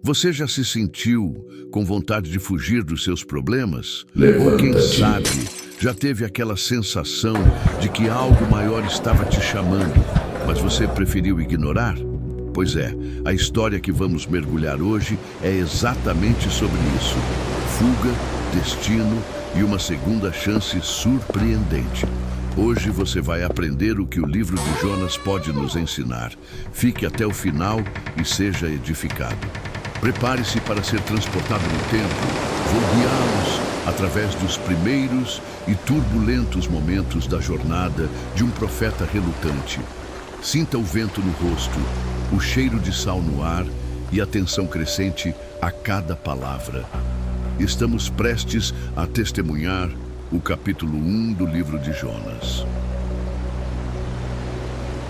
Você já se sentiu com vontade de fugir dos seus problemas? Ou quem Levanta-te. sabe, já teve aquela sensação de que algo maior estava te chamando, mas você preferiu ignorar? Pois é, a história que vamos mergulhar hoje é exatamente sobre isso. Fuga, destino e uma segunda chance surpreendente. Hoje você vai aprender o que o livro de Jonas pode nos ensinar. Fique até o final e seja edificado. Prepare-se para ser transportado no tempo. Vou guiá-los através dos primeiros e turbulentos momentos da jornada de um profeta relutante. Sinta o vento no rosto, o cheiro de sal no ar e a tensão crescente a cada palavra. Estamos prestes a testemunhar o capítulo 1 do livro de Jonas.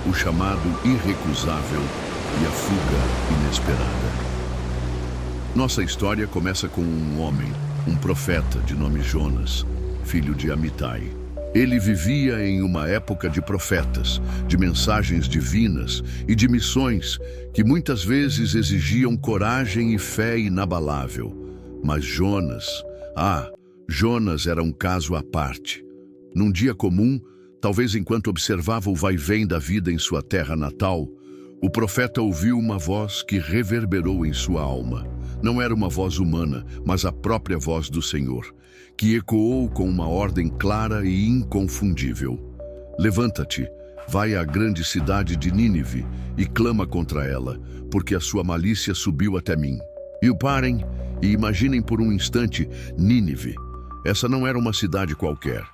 O chamado irrecusável e a fuga inesperada. Nossa história começa com um homem, um profeta de nome Jonas, filho de Amitai. Ele vivia em uma época de profetas, de mensagens divinas e de missões que muitas vezes exigiam coragem e fé inabalável. Mas Jonas era um caso à parte. Num dia comum, talvez enquanto observava o vai-vem da vida em sua terra natal, o profeta ouviu uma voz que reverberou em sua alma. Não era uma voz humana, mas a própria voz do Senhor, que ecoou com uma ordem clara e inconfundível. Levanta-te, vai à grande cidade de Nínive e clama contra ela, porque a sua malícia subiu até mim. E parem e imaginem por um instante Nínive. Essa não era uma cidade qualquer.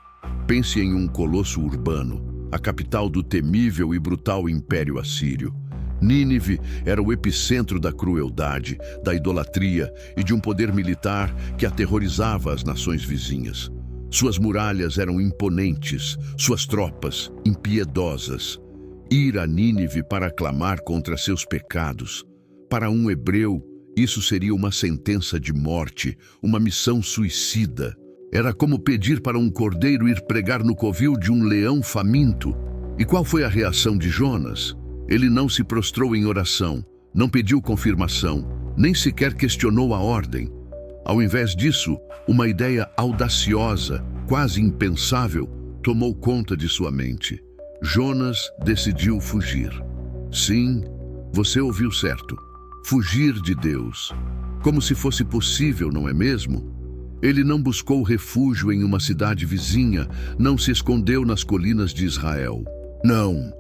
Pense em um colosso urbano, a capital do temível e brutal Império Assírio. Nínive era o epicentro da crueldade, da idolatria e de um poder militar que aterrorizava as nações vizinhas. Suas muralhas eram imponentes, suas tropas impiedosas. Ir a Nínive para clamar contra seus pecados. Para um hebreu, isso seria uma sentença de morte, uma missão suicida. Era como pedir para um cordeiro ir pregar no covil de um leão faminto. E qual foi a reação de Jonas? Ele não se prostrou em oração, não pediu confirmação, nem sequer questionou a ordem. Ao invés disso, uma ideia audaciosa, quase impensável, tomou conta de sua mente. Jonas decidiu fugir. Sim, você ouviu certo. Fugir de Deus. Como se fosse possível, não é mesmo? Ele não buscou refúgio em uma cidade vizinha, não se escondeu nas colinas de Israel. Não.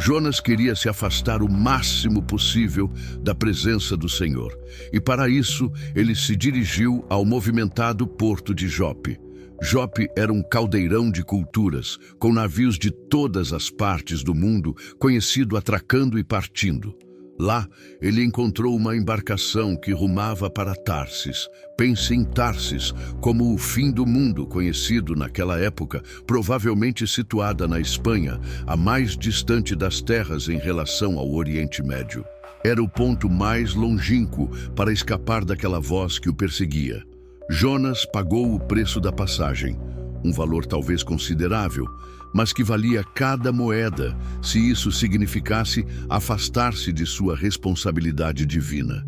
Jonas queria se afastar o máximo possível da presença do Senhor. E para isso, ele se dirigiu ao movimentado porto de Jope. Jope era um caldeirão de culturas, com navios de todas as partes do mundo, conhecido atracando e partindo. Lá, ele encontrou uma embarcação que rumava para Tarsis. Pense em Tarsis como o fim do mundo conhecido naquela época, provavelmente situada na Espanha, a mais distante das terras em relação ao Oriente Médio. Era o ponto mais longínquo para escapar daquela voz que o perseguia. Jonas pagou o preço da passagem, um valor talvez considerável, mas que valia cada moeda se isso significasse afastar-se de sua responsabilidade divina.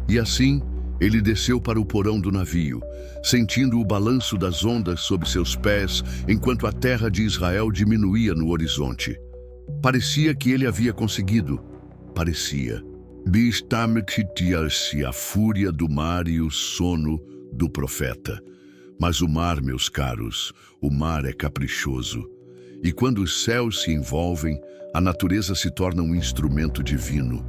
E assim, ele desceu para o porão do navio, sentindo o balanço das ondas sob seus pés enquanto a terra de Israel diminuía no horizonte. Parecia que ele havia conseguido. Parecia. Bistamekitias-se a fúria do mar e o sono do profeta. Mas o mar, meus caros, o mar é caprichoso. E quando os céus se envolvem, a natureza se torna um instrumento divino.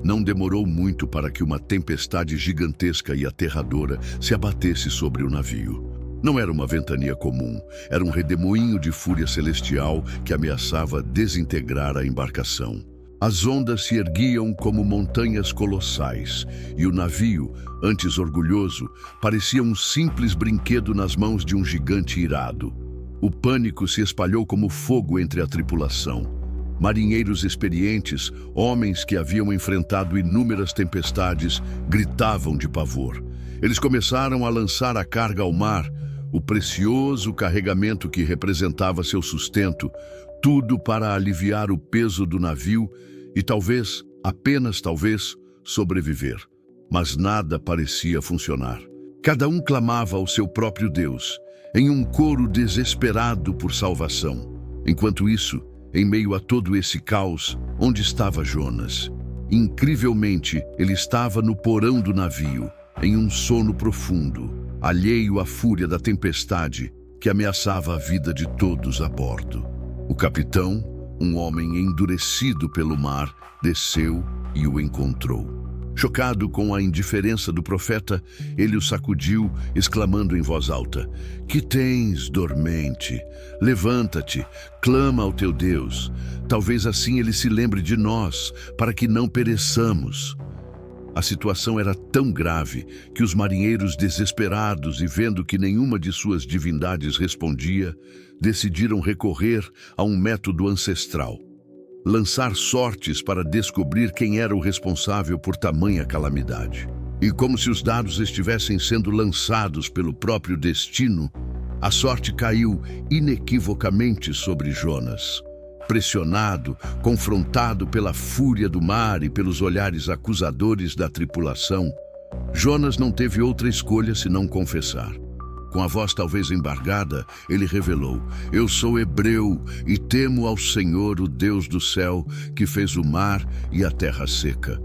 Não demorou muito para que uma tempestade gigantesca e aterradora se abatesse sobre o navio. Não era uma ventania comum, era um redemoinho de fúria celestial que ameaçava desintegrar a embarcação. As ondas se erguiam como montanhas colossais, e o navio, antes orgulhoso, parecia um simples brinquedo nas mãos de um gigante irado. O pânico se espalhou como fogo entre a tripulação. Marinheiros experientes, homens que haviam enfrentado inúmeras tempestades, gritavam de pavor. Eles começaram a lançar a carga ao mar, o precioso carregamento que representava seu sustento, tudo para aliviar o peso do navio e talvez, apenas talvez, sobreviver. Mas nada parecia funcionar. Cada um clamava ao seu próprio Deus, em um coro desesperado por salvação. Enquanto isso, em meio a todo esse caos, onde estava Jonas? Incrivelmente, ele estava no porão do navio, em um sono profundo, alheio à fúria da tempestade que ameaçava a vida de todos a bordo. O capitão, um homem endurecido pelo mar, desceu e o encontrou. Chocado com a indiferença do profeta, ele o sacudiu, exclamando em voz alta: "Que tens, dormente? Levanta-te, clama ao teu Deus. Talvez assim ele se lembre de nós, para que não pereçamos." A situação era tão grave que os marinheiros, desesperados e vendo que nenhuma de suas divindades respondia, decidiram recorrer a um método ancestral: lançar sortes para descobrir quem era o responsável por tamanha calamidade. E como se os dados estivessem sendo lançados pelo próprio destino, a sorte caiu inequivocamente sobre Jonas. Pressionado, confrontado pela fúria do mar e pelos olhares acusadores da tripulação, Jonas não teve outra escolha senão confessar. Com a voz talvez embargada, ele revelou: "Eu sou hebreu e temo ao Senhor, o Deus do céu, que fez o mar e a terra seca."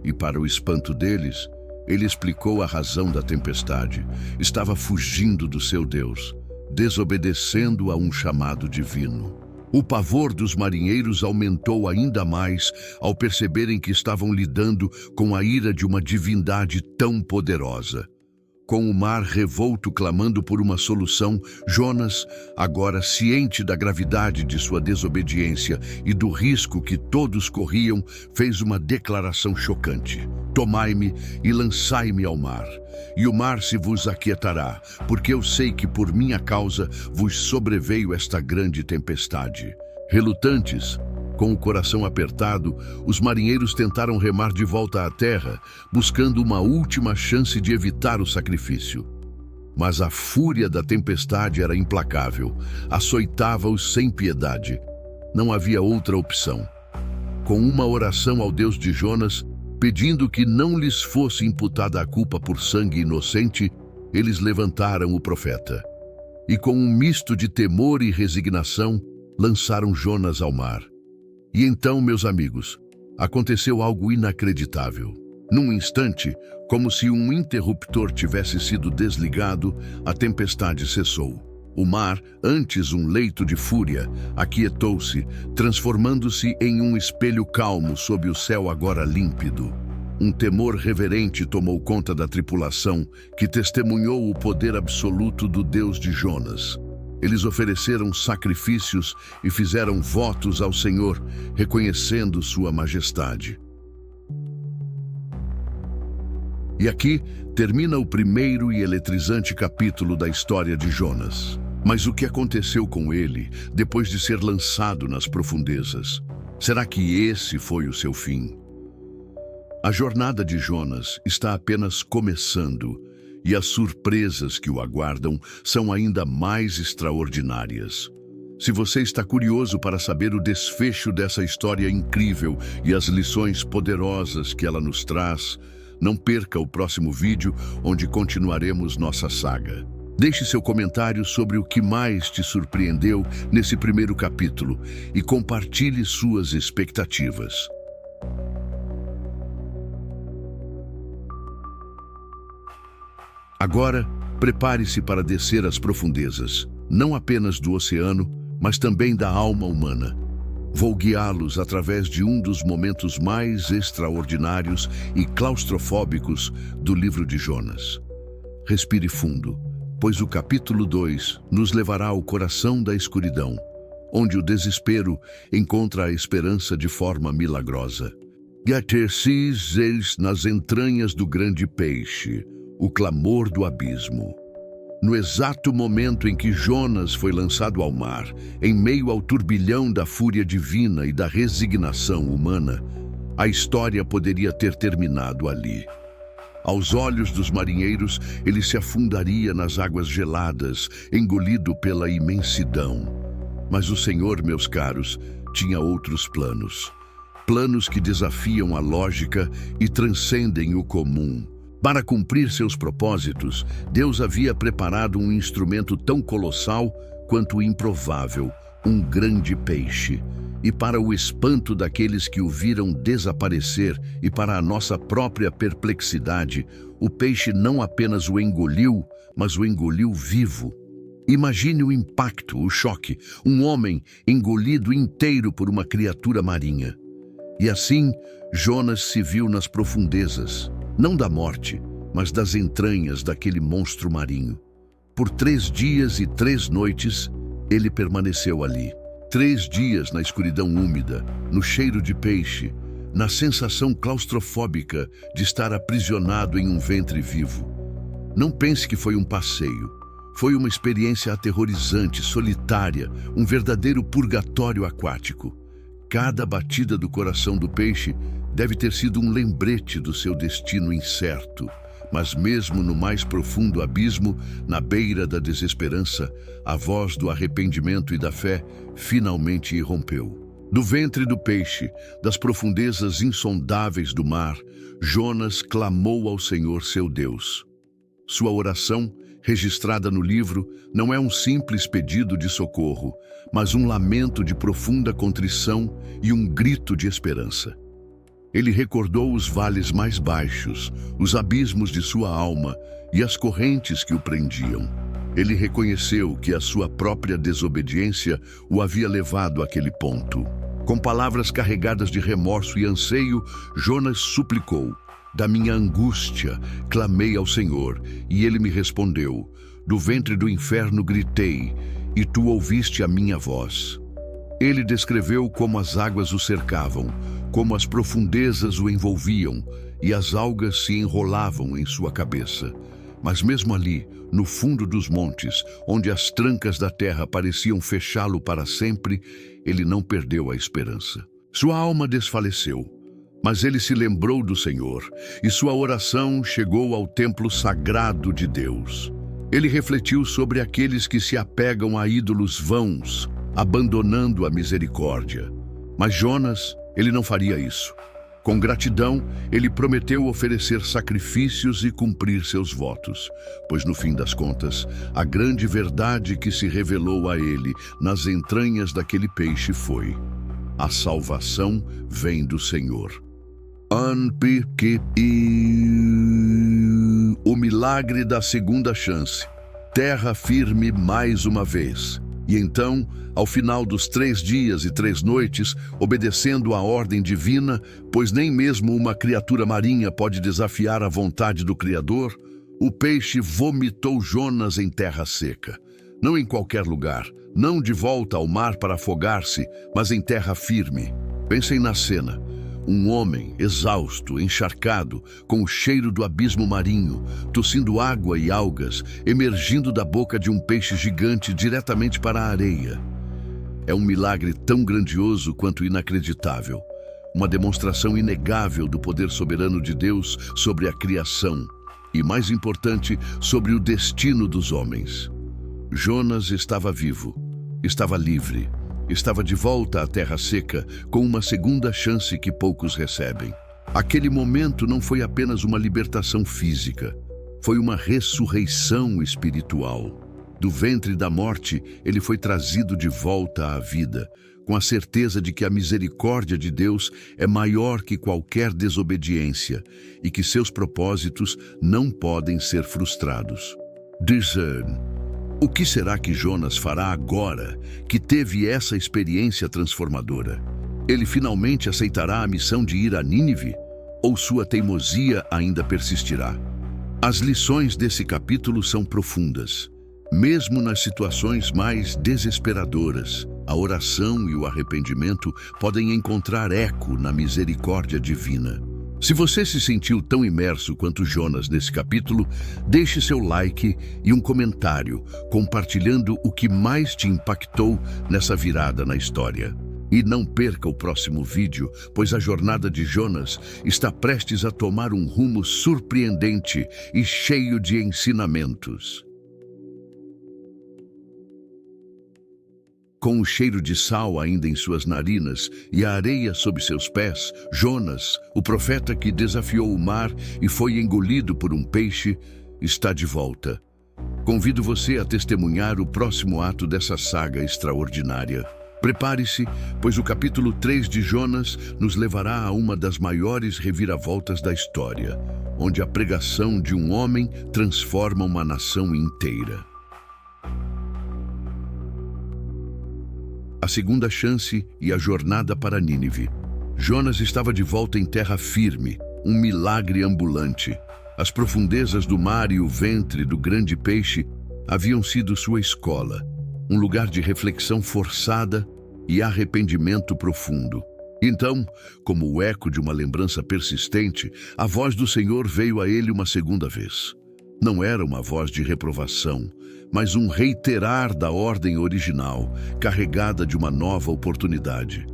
E para o espanto deles, ele explicou a razão da tempestade. Estava fugindo do seu Deus, desobedecendo a um chamado divino. O pavor dos marinheiros aumentou ainda mais ao perceberem que estavam lidando com a ira de uma divindade tão poderosa. Com o mar revolto clamando por uma solução, Jonas, agora ciente da gravidade de sua desobediência e do risco que todos corriam, fez uma declaração chocante: "Tomai-me e lançai-me ao mar, e o mar se vos aquietará, porque eu sei que por minha causa vos sobreveio esta grande tempestade." Relutantes, com o coração apertado, os marinheiros tentaram remar de volta à terra, buscando uma última chance de evitar o sacrifício. Mas a fúria da tempestade era implacável, açoitava-os sem piedade. Não havia outra opção. Com uma oração ao Deus de Jonas, pedindo que não lhes fosse imputada a culpa por sangue inocente, eles levantaram o profeta. E com um misto de temor e resignação, lançaram Jonas ao mar. E então, meus amigos, aconteceu algo inacreditável. Num instante, como se um interruptor tivesse sido desligado, a tempestade cessou. O mar, antes um leito de fúria, aquietou-se, transformando-se em um espelho calmo sob o céu agora límpido. Um temor reverente tomou conta da tripulação, que testemunhou o poder absoluto do Deus de Jonas. Eles ofereceram sacrifícios e fizeram votos ao Senhor, reconhecendo sua majestade. E aqui termina o primeiro e eletrizante capítulo da história de Jonas. Mas o que aconteceu com ele depois de ser lançado nas profundezas? Será que esse foi o seu fim? A jornada de Jonas está apenas começando, e as surpresas que o aguardam são ainda mais extraordinárias. Se você está curioso para saber o desfecho dessa história incrível e as lições poderosas que ela nos traz, não perca o próximo vídeo, onde continuaremos nossa saga. Deixe seu comentário sobre o que mais te surpreendeu nesse primeiro capítulo e compartilhe suas expectativas. Agora, prepare-se para descer às profundezas, não apenas do oceano, mas também da alma humana. Vou guiá-los através de um dos momentos mais extraordinários e claustrofóbicos do livro de Jonas. Respire fundo, pois o capítulo 2 nos levará ao coração da escuridão, onde o desespero encontra a esperança de forma milagrosa. Gatercis eis nas entranhas do grande peixe, o clamor do abismo. No exato momento em que Jonas foi lançado ao mar, em meio ao turbilhão da fúria divina e da resignação humana, a história poderia ter terminado ali. Aos olhos dos marinheiros, ele se afundaria nas águas geladas, engolido pela imensidão. Mas o Senhor, meus caros, tinha outros planos. planos que desafiam a lógica e transcendem o comum. Para cumprir seus propósitos, Deus havia preparado um instrumento tão colossal quanto improvável, um grande peixe. E para o espanto daqueles que o viram desaparecer e para a nossa própria perplexidade, o peixe não apenas o engoliu, mas o engoliu vivo. Imagine o impacto, o choque, um homem engolido inteiro por uma criatura marinha. E assim, Jonas se viu nas profundezas, não da morte, mas das entranhas daquele monstro marinho. Por 3 dias e 3 noites, ele permaneceu ali. 3 dias na escuridão úmida, no cheiro de peixe, na sensação claustrofóbica de estar aprisionado em um ventre vivo. Não pense que foi um passeio. Foi uma experiência aterrorizante, solitária, um verdadeiro purgatório aquático. Cada batida do coração do peixe deve ter sido um lembrete do seu destino incerto. Mas mesmo no mais profundo abismo, na beira da desesperança, a voz do arrependimento e da fé finalmente irrompeu. Do ventre do peixe, das profundezas insondáveis do mar, Jonas clamou ao Senhor seu Deus. Sua oração, registrada no livro, não é um simples pedido de socorro, mas um lamento de profunda contrição e um grito de esperança. Ele recordou os vales mais baixos, os abismos de sua alma e as correntes que o prendiam. Ele reconheceu que a sua própria desobediência o havia levado àquele ponto. Com palavras carregadas de remorso e anseio, Jonas suplicou: "Da minha angústia, clamei ao Senhor, e ele me respondeu. Do ventre do inferno gritei, e tu ouviste a minha voz." Ele descreveu como as águas o cercavam, como as profundezas o envolviam, e as algas se enrolavam em sua cabeça. Mas mesmo ali, no fundo dos montes, onde as trancas da terra pareciam fechá-lo para sempre, ele não perdeu a esperança. Sua alma desfaleceu, mas ele se lembrou do Senhor, e sua oração chegou ao templo sagrado de Deus. Ele refletiu sobre aqueles que se apegam a ídolos vãos, abandonando a misericórdia. Mas Jonas, ele não faria isso. Com gratidão, ele prometeu oferecer sacrifícios e cumprir seus votos, pois no fim das contas, a grande verdade que se revelou a ele nas entranhas daquele peixe foi: a salvação vem do Senhor. O milagre da segunda chance. Terra firme mais uma vez. E então, ao final dos 3 dias e 3 noites, obedecendo à ordem divina, pois nem mesmo uma criatura marinha pode desafiar a vontade do Criador, o peixe vomitou Jonas em terra seca. Não em qualquer lugar, não de volta ao mar para afogar-se, mas em terra firme. Pensem na cena. Um homem, exausto, encharcado, com o cheiro do abismo marinho, tossindo água e algas, emergindo da boca de um peixe gigante diretamente para a areia. É um milagre tão grandioso quanto inacreditável. Uma demonstração inegável do poder soberano de Deus sobre a criação e, mais importante, sobre o destino dos homens. Jonas estava vivo, estava livre. Estava de volta à terra seca, com uma segunda chance que poucos recebem. Aquele momento não foi apenas uma libertação física, foi uma ressurreição espiritual. Do ventre da morte, ele foi trazido de volta à vida, com a certeza de que a misericórdia de Deus é maior que qualquer desobediência e que seus propósitos não podem ser frustrados. Discern. O que será que Jonas fará agora que teve essa experiência transformadora? Ele finalmente aceitará a missão de ir a Nínive? Ou sua teimosia ainda persistirá? As lições desse capítulo são profundas. Mesmo nas situações mais desesperadoras, a oração e o arrependimento podem encontrar eco na misericórdia divina. Se você se sentiu tão imerso quanto Jonas nesse capítulo, deixe seu like e um comentário, compartilhando o que mais te impactou nessa virada na história. E não perca o próximo vídeo, pois a jornada de Jonas está prestes a tomar um rumo surpreendente e cheio de ensinamentos. Com o cheiro de sal ainda em suas narinas e a areia sob seus pés, Jonas, o profeta que desafiou o mar e foi engolido por um peixe, está de volta. Convido você a testemunhar o próximo ato dessa saga extraordinária. Prepare-se, pois o capítulo 3 de Jonas nos levará a uma das maiores reviravoltas da história, onde a pregação de um homem transforma uma nação inteira. A segunda chance e a jornada para Nínive. Jonas estava de volta em terra firme, um milagre ambulante. As profundezas do mar e o ventre do grande peixe haviam sido sua escola, um lugar de reflexão forçada e arrependimento profundo. Então, como o eco de uma lembrança persistente, a voz do Senhor veio a ele uma segunda vez. Não era uma voz de reprovação, mas um reiterar da ordem original, carregada de uma nova oportunidade.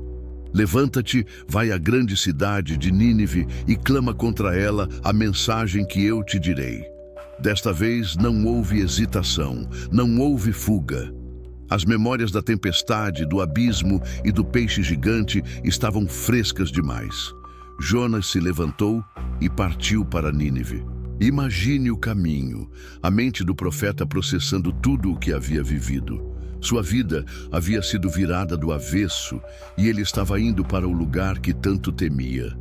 Levanta-te, vai à grande cidade de Nínive e clama contra ela a mensagem que eu te direi. Desta vez não houve hesitação, não houve fuga. As memórias da tempestade, do abismo e do peixe gigante estavam frescas demais. Jonas se levantou e partiu para Nínive. Imagine o caminho, a mente do profeta processando tudo o que havia vivido. Sua vida havia sido virada do avesso e ele estava indo para o lugar que tanto temia.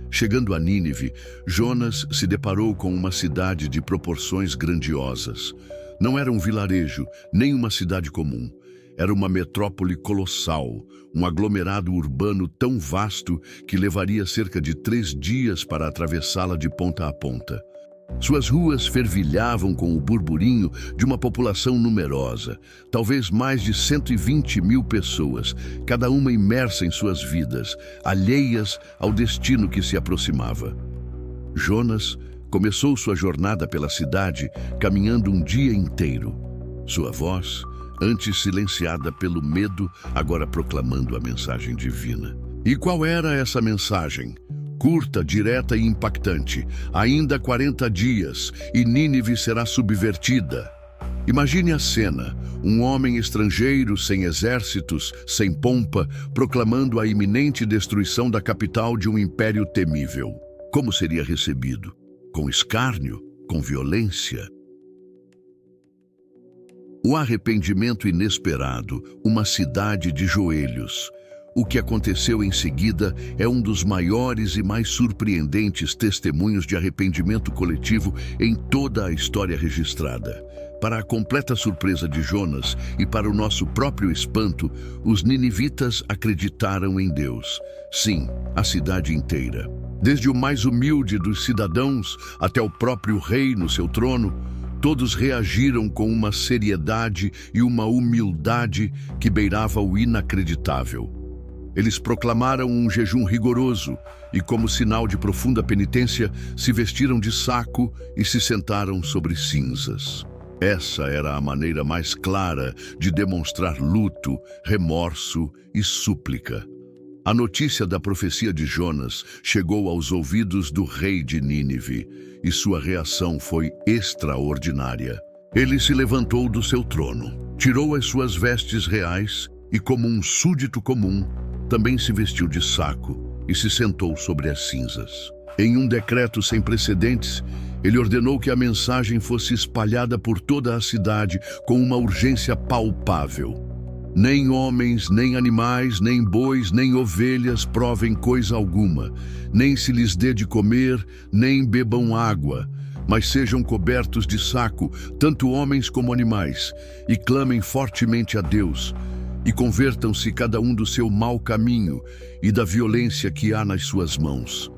Chegando a Nínive, Jonas se deparou com uma cidade de proporções grandiosas. Não era um vilarejo, nem uma cidade comum. Era uma metrópole colossal, um aglomerado urbano tão vasto que levaria cerca de 3 dias para atravessá-la de ponta a ponta. Suas ruas fervilhavam com o burburinho de uma população numerosa, talvez mais de 120 mil pessoas, cada uma imersa em suas vidas, alheias ao destino que se aproximava. Jonas começou sua jornada pela cidade caminhando um dia inteiro. Sua voz, antes silenciada pelo medo, agora proclamando a mensagem divina. E qual era essa mensagem? Curta, direta e impactante. Ainda 40 dias e Nínive será subvertida. Imagine a cena, um homem estrangeiro, sem exércitos, sem pompa, proclamando a iminente destruição da capital de um império temível. Como seria recebido? Com escárnio? Com violência? O arrependimento inesperado, uma cidade de joelhos. O que aconteceu em seguida é um dos maiores e mais surpreendentes testemunhos de arrependimento coletivo em toda a história registrada. Para a completa surpresa de Jonas e para o nosso próprio espanto, os ninivitas acreditaram em Deus. Sim, a cidade inteira. Desde o mais humilde dos cidadãos até o próprio rei no seu trono, todos reagiram com uma seriedade e uma humildade que beirava o inacreditável. Eles proclamaram um jejum rigoroso e, como sinal de profunda penitência, se vestiram de saco e se sentaram sobre cinzas. Essa era a maneira mais clara de demonstrar luto, remorso e súplica. A notícia da profecia de Jonas chegou aos ouvidos do rei de Nínive e sua reação foi extraordinária. Ele se levantou do seu trono, tirou as suas vestes reais e, como um súdito comum, também se vestiu de saco e se sentou sobre as cinzas. Em um decreto sem precedentes, ele ordenou que a mensagem fosse espalhada por toda a cidade com uma urgência palpável. Nem homens, nem animais, nem bois, nem ovelhas provem coisa alguma, nem se lhes dê de comer, nem bebam água, mas sejam cobertos de saco, tanto homens como animais, e clamem fortemente a Deus, e convertam-se cada um do seu mau caminho e da violência que há nas suas mãos.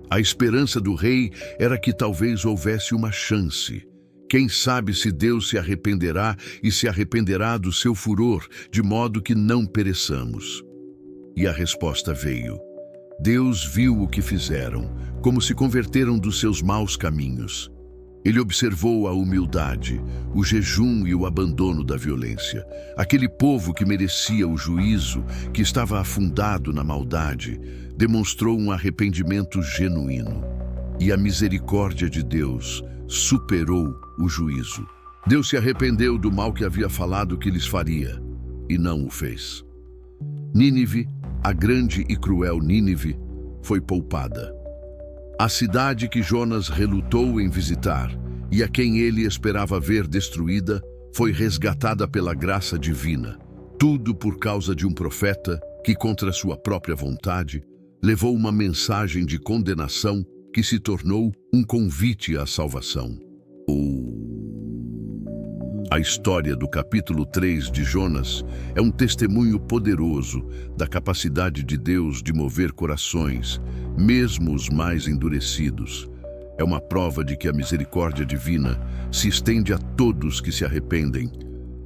A esperança do rei era que talvez houvesse uma chance. Quem sabe se Deus se arrependerá e se arrependerá do seu furor, de modo que não pereçamos. E a resposta veio. Deus viu o que fizeram, como se converteram dos seus maus caminhos. Ele observou a humildade, o jejum e o abandono da violência. Aquele povo que merecia o juízo, que estava afundado na maldade, demonstrou um arrependimento genuíno. E a misericórdia de Deus superou o juízo. Deus se arrependeu do mal que havia falado que lhes faria. e não o fez. Nínive, a grande e cruel Nínive, foi poupada. A cidade que Jonas relutou em visitar e a quem ele esperava ver destruída foi resgatada pela graça divina. Tudo por causa de um profeta que, contra sua própria vontade, levou uma mensagem de condenação que se tornou um convite à salvação. A história do capítulo 3 de Jonas é um testemunho poderoso da capacidade de Deus de mover corações, mesmo os mais endurecidos. É uma prova de que a misericórdia divina se estende a todos que se arrependem,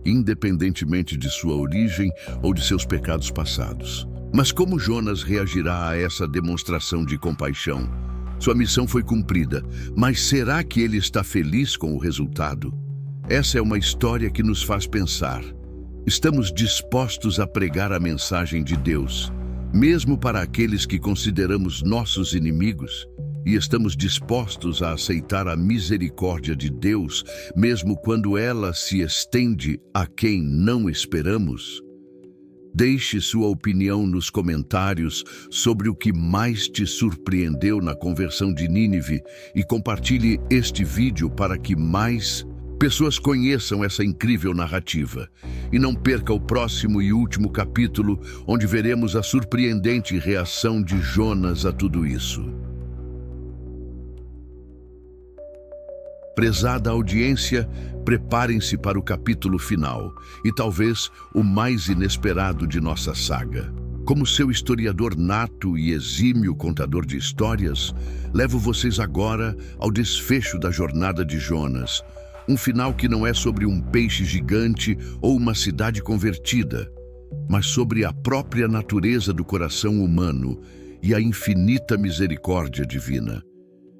independentemente de sua origem ou de seus pecados passados. Mas como Jonas reagirá a essa demonstração de compaixão? Sua missão foi cumprida, mas será que ele está feliz com o resultado? Essa é uma história que nos faz pensar. Estamos dispostos a pregar a mensagem de Deus, mesmo para aqueles que consideramos nossos inimigos? E estamos dispostos a aceitar a misericórdia de Deus, mesmo quando ela se estende a quem não esperamos? Deixe sua opinião nos comentários sobre o que mais te surpreendeu na conversão de Nínive e compartilhe este vídeo para que mais pessoas conheçam essa incrível narrativa. E não perca o próximo e último capítulo, onde veremos a surpreendente reação de Jonas a tudo isso. Prezada audiência, preparem-se para o capítulo final e talvez o mais inesperado de nossa saga. Como seu historiador nato e exímio contador de histórias, levo vocês agora ao desfecho da jornada de Jonas, um final que não é sobre um peixe gigante ou uma cidade convertida, mas sobre a própria natureza do coração humano e a infinita misericórdia divina.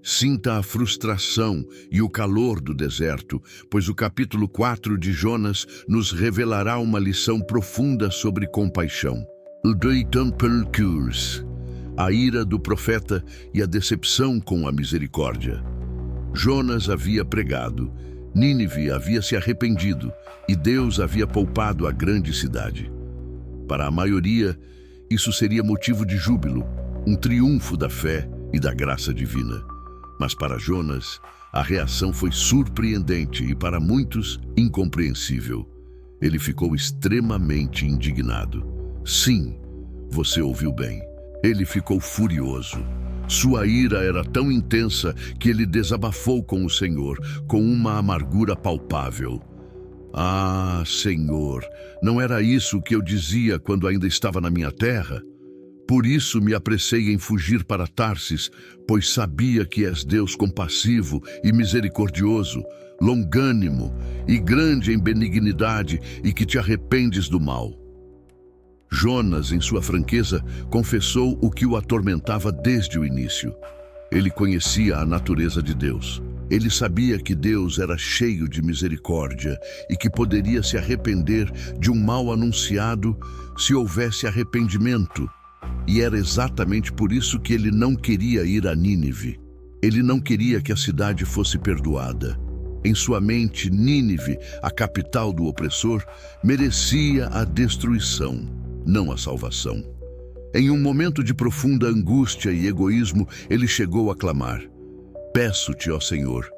Sinta a frustração e o calor do deserto, pois o capítulo 4 de Jonas nos revelará uma lição profunda sobre compaixão. A ira do profeta e a decepção com a misericórdia. Jonas havia pregado, Nínive havia se arrependido e Deus havia poupado a grande cidade. Para a maioria, isso seria motivo de júbilo, um triunfo da fé e da graça divina. Mas para Jonas, a reação foi surpreendente e para muitos incompreensível. Ele ficou extremamente indignado. Sim, você ouviu bem. Ele ficou furioso. Sua ira era tão intensa que ele desabafou com o Senhor, com uma amargura palpável. Ah, Senhor, não era isso que eu dizia quando ainda estava na minha terra? Por isso me apressei em fugir para Tarsis, pois sabia que és Deus compassivo e misericordioso, longânimo e grande em benignidade e que te arrependes do mal. Jonas, em sua franqueza, confessou o que o atormentava desde o início. Ele conhecia a natureza de Deus. Ele sabia que Deus era cheio de misericórdia e que poderia se arrepender de um mal anunciado se houvesse arrependimento. E era exatamente por isso que ele não queria ir a Nínive. Ele não queria que a cidade fosse perdoada. Em sua mente, Nínive, a capital do opressor, merecia a destruição, não a salvação. Em um momento de profunda angústia e egoísmo, ele chegou a clamar: Peço-te, ó Senhor,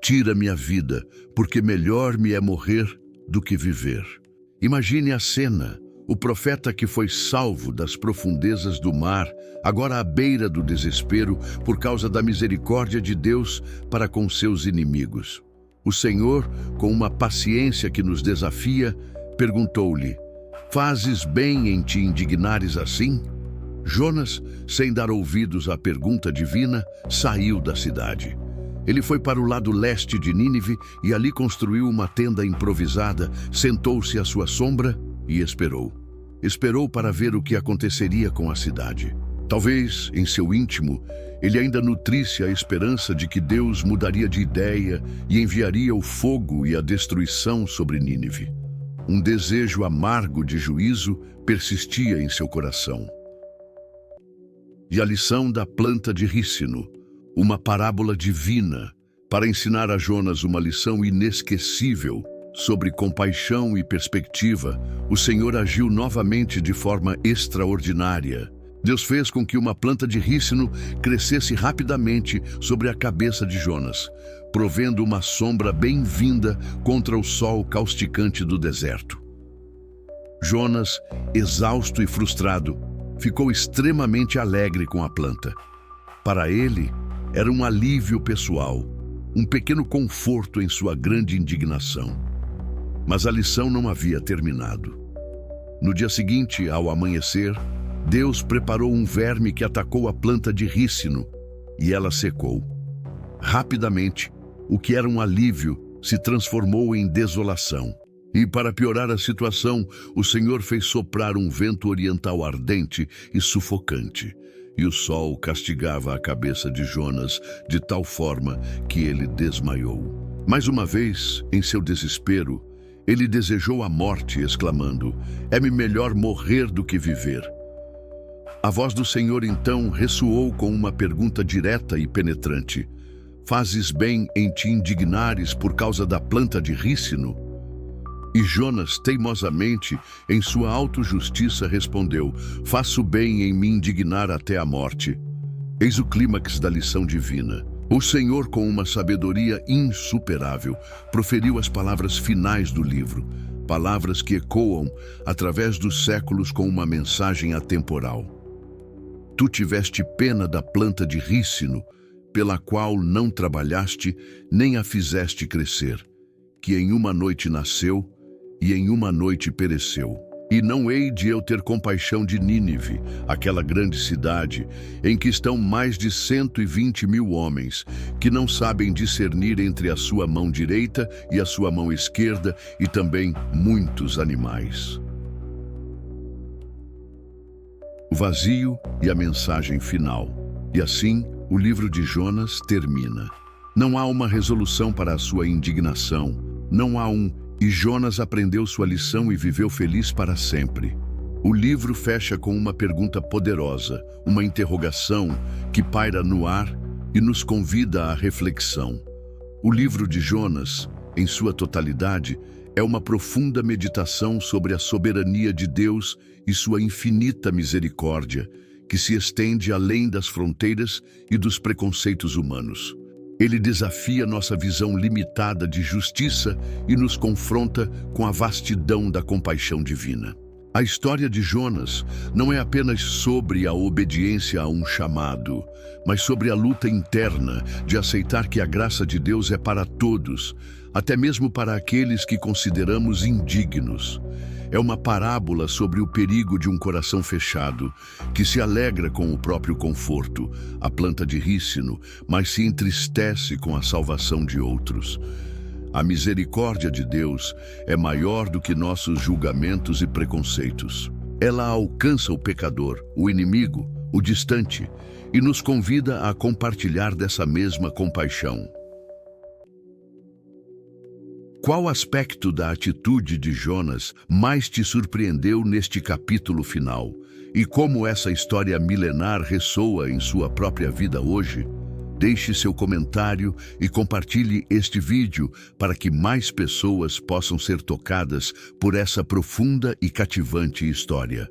tira minha vida, porque melhor me é morrer do que viver. Imagine a cena. O profeta que foi salvo das profundezas do mar, agora à beira do desespero por causa da misericórdia de Deus para com seus inimigos. O Senhor, com uma paciência que nos desafia, perguntou-lhe: Fazes bem em te indignares assim? Jonas, sem dar ouvidos à pergunta divina, saiu da cidade. Ele foi para o lado leste de Nínive e ali construiu uma tenda improvisada, sentou-se à sua sombra e esperou. Esperou para ver o que aconteceria com a cidade. Talvez, em seu íntimo, ele ainda nutrisse a esperança de que Deus mudaria de ideia e enviaria o fogo e a destruição sobre Nínive. Um desejo amargo de juízo persistia em seu coração. E a lição da planta de rícino, uma parábola divina, para ensinar a Jonas uma lição inesquecível sobre compaixão e perspectiva, o Senhor agiu novamente de forma extraordinária. Deus fez com que uma planta de rícino crescesse rapidamente sobre a cabeça de Jonas, provendo uma sombra bem-vinda contra o sol causticante do deserto. Jonas, exausto e frustrado, ficou extremamente alegre com a planta. Para ele, era um alívio pessoal, um pequeno conforto em sua grande indignação. Mas a lição não havia terminado. No dia seguinte, ao amanhecer, Deus preparou um verme que atacou a planta de rícino e ela secou. Rapidamente, o que era um alívio se transformou em desolação. E para piorar a situação, o Senhor fez soprar um vento oriental ardente e sufocante. E o sol castigava a cabeça de Jonas de tal forma que ele desmaiou. Mais uma vez, em seu desespero, ele desejou a morte, exclamando: "É-me melhor morrer do que viver." A voz do Senhor então ressoou com uma pergunta direta e penetrante: "Fazes bem em te indignares por causa da planta de rícino?" E Jonas, teimosamente, em sua autojustiça, respondeu: "Faço bem em me indignar até a morte." Eis o clímax da lição divina. O Senhor, com uma sabedoria insuperável, proferiu as palavras finais do livro, palavras que ecoam através dos séculos com uma mensagem atemporal. Tu tiveste pena da planta de rícino, pela qual não trabalhaste, nem a fizeste crescer, que em uma noite nasceu e em uma noite pereceu. E não hei de eu ter compaixão de Nínive, aquela grande cidade, em que estão mais de 120.000 homens, que não sabem discernir entre a sua mão direita e a sua mão esquerda, e também muitos animais. O vazio e a mensagem final. E assim, o livro de Jonas termina. Não há uma resolução para a sua indignação. Não há "E Jonas aprendeu sua lição e viveu feliz para sempre." O livro fecha com uma pergunta poderosa, uma interrogação que paira no ar e nos convida à reflexão. O livro de Jonas, em sua totalidade, é uma profunda meditação sobre a soberania de Deus e sua infinita misericórdia, que se estende além das fronteiras e dos preconceitos humanos. Ele desafia nossa visão limitada de justiça e nos confronta com a vastidão da compaixão divina. A história de Jonas não é apenas sobre a obediência a um chamado, mas sobre a luta interna de aceitar que a graça de Deus é para todos, até mesmo para aqueles que consideramos indignos. É uma parábola sobre o perigo de um coração fechado, que se alegra com o próprio conforto, a planta de rícino, mas se entristece com a salvação de outros. A misericórdia de Deus é maior do que nossos julgamentos e preconceitos. Ela alcança o pecador, o inimigo, o distante, e nos convida a compartilhar dessa mesma compaixão. Qual aspecto da atitude de Jonas mais te surpreendeu neste capítulo final? E como essa história milenar ressoa em sua própria vida hoje? Deixe seu comentário e compartilhe este vídeo para que mais pessoas possam ser tocadas por essa profunda e cativante história.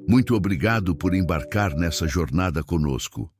Muito obrigado por embarcar nessa jornada conosco.